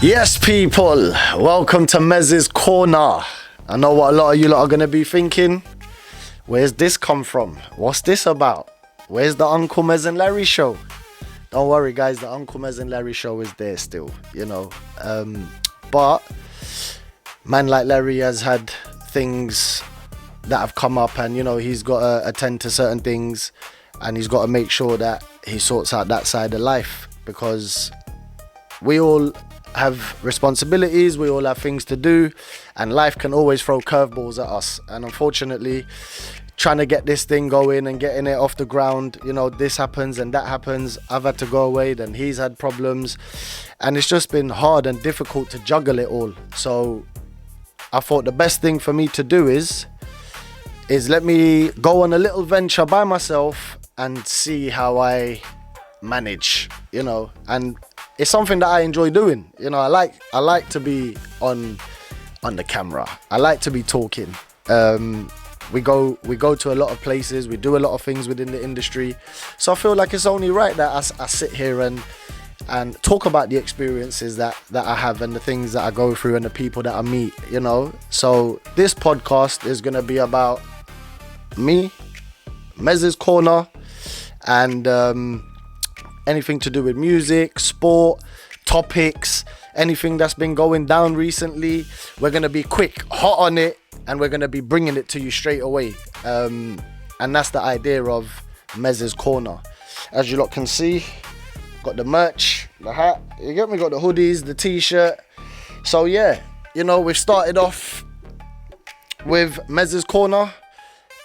Yes, people, welcome to Mez'S Corner. I know what a lot of you lot are going to be thinking. Where's this come from? What's this about? Where's the Uncle Mez and Larry show? Don't worry, guys, the Uncle Mez and Larry show is there still, you know. But man like Larry has had things that have come up, and, you know, he's got to attend to certain things, and he's got to make sure that he sorts out that side of life, because we all have responsibilities, we all have things to do, and life can always throw curveballs at us. And unfortunately, trying to get this thing going and getting it off the ground, you know, this happens and that happens. I've had to go away, then he's had problems, and it's just been hard and difficult to juggle it all. So I thought the best thing for me to do is let me go on a little venture by myself and see how I manage, you know. And it's something that I enjoy doing, you know. I like to be on the camera. I like to be talking. We go to a lot of places. We do a lot of things within the industry. So I feel like it's only right that I sit here and talk about the experiences that I have and the things that I go through and the people that I meet, you know. So this podcast is gonna be about me, Mez'S Corner, and anything to do with music, sport, topics, anything that's been going down recently. We're going to be quick, hot on it, and we're going to be bringing it to you straight away. And that's the idea of Mez'S Corner. As you lot can see, got the merch, the hat, you get me, got the hoodies, the t-shirt. So yeah, you know, we've started off with Mez'S Corner,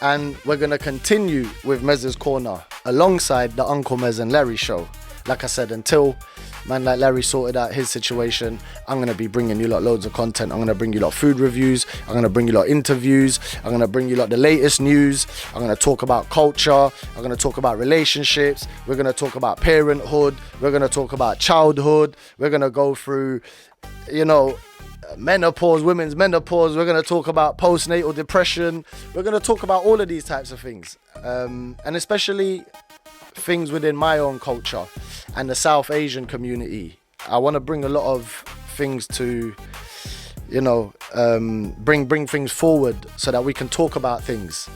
and we're going to continue with Mez'S Corner alongside the Uncle Mez and Larry show. Like I said, until man like Larry sorted out his situation, I'm going to be bringing you lot loads of content. I'm going to bring you lot food reviews. I'm going to bring you lot interviews. I'm going to bring you lot the latest news. I'm going to talk about culture. I'm going to talk about relationships. We're going to talk about parenthood. We're going to talk about childhood. We're going to go through, you know, menopause, women's menopause. We're going to talk about postnatal depression. We're going to talk about all of these types of things, and especially things within my own culture and the South Asian community. I want to bring a lot of things to, you know, bring things forward so that we can talk about things.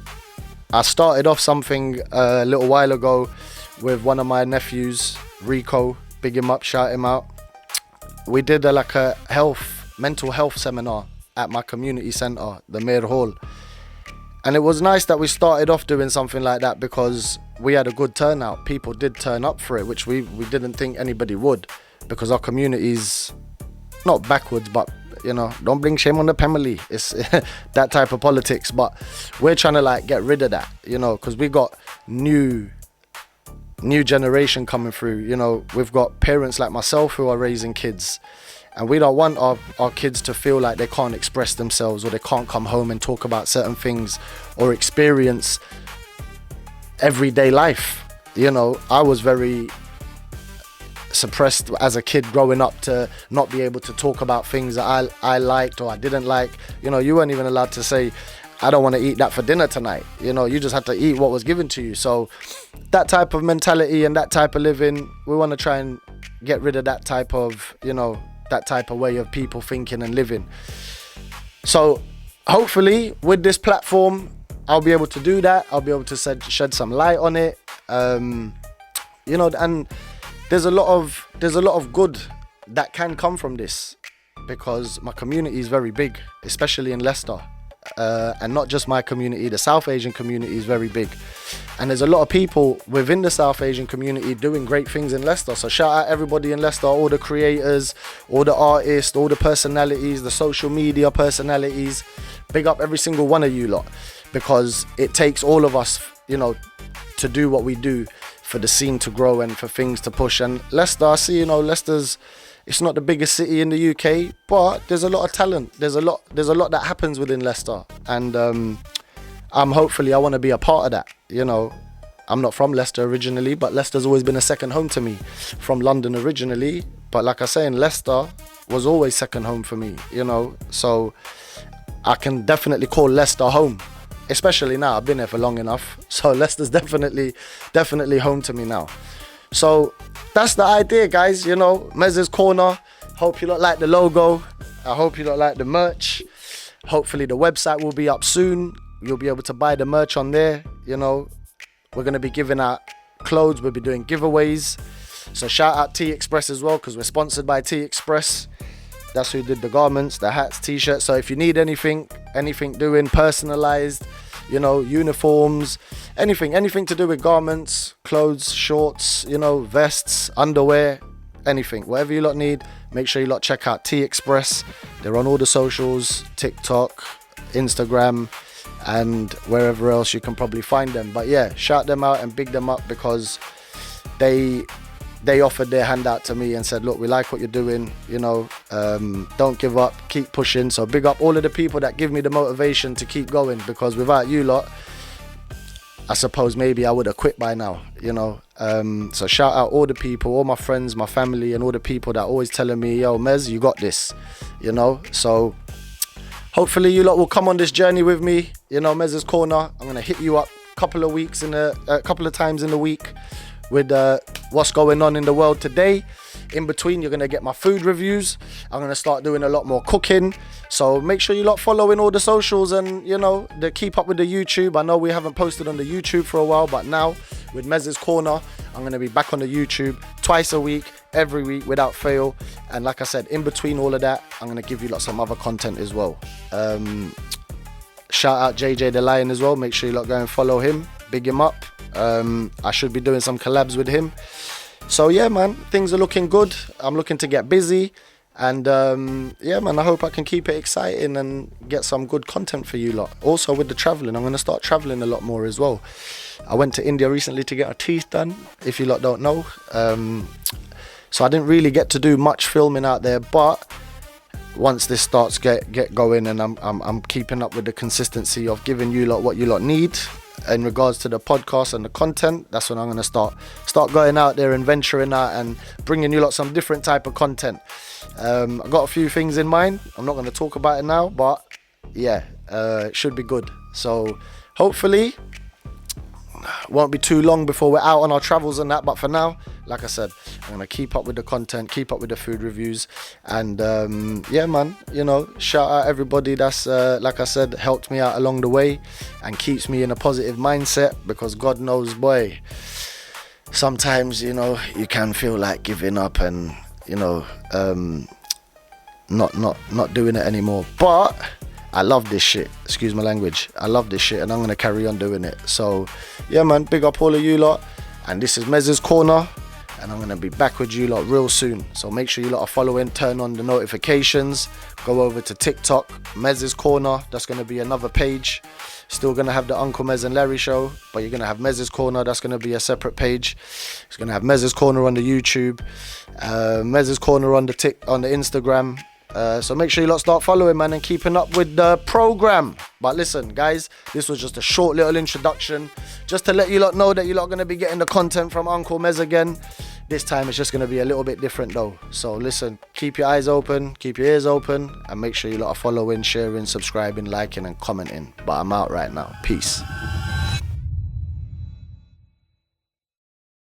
I started off something a little while ago with one of my nephews, Rico. Big him up, shout him out. We did a mental health seminar at my community centre, the Mayor Hall. And it was nice that we started off doing something like that, because we had a good turnout. People did turn up for it, which we didn't think anybody would, because our community's not backwards, but, you know, don't bring shame on the family. It's that type of politics. But we're trying to like get rid of that, you know, because we got new generation coming through. You know, we've got parents like myself who are raising kids, and we don't want our kids to feel like they can't express themselves, or they can't come home and talk about certain things or experience everyday life. You know, I was very suppressed as a kid growing up to not be able to talk about things that I liked or I didn't like. You know, you weren't even allowed to say, I don't want to eat that for dinner tonight. You know, you just had to eat what was given to you. So that type of mentality and that type of living, we want to try and get rid of that type of, you know, that type of way of people thinking and living. So hopefully with this platform, I'll be able to do that. I'll be able to shed some light on it. You know, and there's a lot of good that can come from this, because my community is very big, especially in Leicester. And not just my community, the South Asian community is very big. And there's a lot of people within the South Asian community doing great things in Leicester. So shout out everybody in Leicester, all the creators, all the artists, all the personalities, the social media personalities. Big up every single one of you lot, because it takes all of us, you know, to do what we do for the scene to grow and for things to push. And Leicester, I see, you know, it's not the biggest city in the UK, but there's a lot of talent. There's a lot that happens within Leicester, and I want to be a part of that. You know, I'm not from Leicester originally, but Leicester's always been a second home to me. From London originally, but like I say, in Leicester was always second home for me, you know. So I can definitely call Leicester home, especially now. I've been here for long enough, so Leicester's definitely home to me now. So that's the idea, guys. You know, Mez'S Corner. Hope you lot like the logo. I hope you lot like the merch. Hopefully the website will be up soon. You'll be able to buy the merch on there. You know, we're going to be giving out clothes. We'll be doing giveaways. So shout out T Express as well, because we're sponsored by T Express. That's who did the garments, the hats, t-shirts. So if you need anything doing personalized, you know, uniforms, anything to do with garments, clothes, shorts, you know, vests, underwear, anything, whatever you lot need, make sure you lot check out T Express. They're on all the socials, TikTok, Instagram, and wherever else you can probably find them. But yeah, shout them out and big them up, because they offered their hand out to me and said, look, we like what you're doing, you know, don't give up, keep pushing. So big up all of the people that give me the motivation to keep going, because without you lot, I suppose maybe I would have quit by now, you know. So shout out all the people, all my friends, my family, and all the people that are always telling me, yo, Mez, you got this, you know. So hopefully you lot will come on this journey with me, you know. Mez'S Corner, I'm gonna hit you up a couple of times in the week with what's going on in the world today. In between, you're gonna get my food reviews. I'm gonna start doing a lot more cooking, so make sure you lot following all the socials, and you know, keep up with the YouTube. I know we haven't posted on the YouTube for a while, but now with Mez'S Corner, I'm gonna be back on the YouTube twice a week, every week without fail. And like I said, in between all of that, I'm gonna give you lot some other content as well. Shout out JJ the Lion as well. Make sure you lot go and follow him, big him up. I should be doing some collabs with him. So yeah, man, things are looking good. I'm looking to get busy, and yeah, man, I hope I can keep it exciting and get some good content for you lot. Also with the traveling, I'm going to start traveling a lot more as well. I went to India recently to get my teeth done, if you lot don't know. So I didn't really get to do much filming out there, but once this starts get going, and I'm keeping up with the consistency of giving you lot what you lot need in regards to the podcast and the content, that's when I'm going to start going out there and venturing out and bringing you lot some different type of content. I've got a few things in mind. I'm not going to talk about it now, but yeah, it should be good. So hopefully won't be too long before we're out on our travels and that. But for now, like I said, I'm going to keep up with the content, keep up with the food reviews, and yeah, man, you know, shout out everybody that's like I said, helped me out along the way and keeps me in a positive mindset, because God knows, boy, sometimes, you know, you can feel like giving up and, you know, not doing it anymore. But I love this shit, excuse my language, I love this shit, and I'm gonna carry on doing it. So yeah, man, big up all of you lot, and this is Mez'S Corner, and I'm gonna be back with you lot real soon. So make sure you lot are following, turn on the notifications, go over to TikTok, Mez'S Corner, that's gonna be another page. Still gonna have the Uncle Mez and Larry show, but you're gonna have Mez'S Corner, that's gonna be a separate page. It's gonna have Mez'S Corner on the YouTube, Mez'S Corner on the Instagram. So make sure you lot start following, man, and keeping up with the program. But listen, guys, this was just a short little introduction, just to let you lot know that you lot are going to be getting the content from Uncle Mez again. This time it's just going to be a little bit different though. So listen, keep your eyes open, keep your ears open, and make sure you lot are following, sharing, subscribing, liking, and commenting. But I'm out right now. Peace.